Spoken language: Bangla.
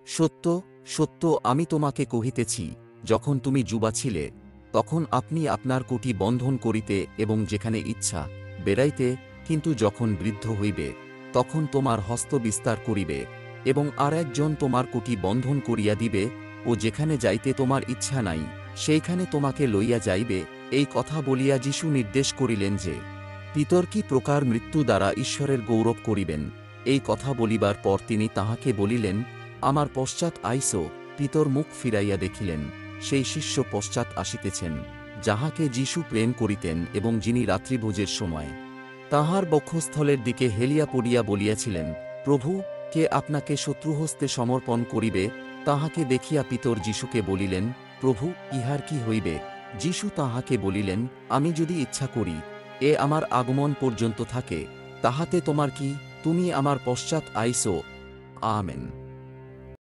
সত্য সত্য আমি তোমাকে কহিতেছি, যখন তুমি যুবা ছিলে, তখন আপনি আপনার কোটি বন্ধন করিতে এবং যেখানে ইচ্ছা বেড়াইতে, কিন্তু যখন বৃদ্ধ হইবে, তখন তোমার হস্ত বিস্তার করিবে, এবং আর একজন তোমার কোটি বন্ধন করিয়া দিবে, ও যেখানে যাইতে তোমার ইচ্ছা নাই, সেইখানে তোমাকে লইয়া যাইবে। এই কথা বলিয়া যীশু নির্দেশ করিলেন যে, পিতর কি প্রকার মৃত্যু দ্বারা ঈশ্বরের গৌরব করিবেন। এই কথা বলিবার পর তিনি তাহাকে বলিলেন, আমার পশ্চাৎ আইসো। পিতর মুখ ফিরাইয়া দেখিলেন, সেই শিষ্য পশ্চাৎ আসিতেছেন, যাহাকে যীশু প্রেম করিতেন এবং যিনি রাত্রিভোজের সময় তাহার বক্ষস্থলের দিকে হেলিয়া পড়িয়া বলিয়াছিলেন, প্রভু, কে আপনাকে শত্রুহস্তে সমর্পণ করিবে। তাহাকে দেখিয়া পিতর যীশুকে বলিলেন, প্রভু, ইহার কি হইবে। যীশু তাহাকে বলিলেন, আমি যদি ইচ্ছা করি, এ আমার আগমন পর্যন্ত থাকে, তাহাতে তোমার কি, তুমি আমার পশ্চাৎ আইসো। আমেন।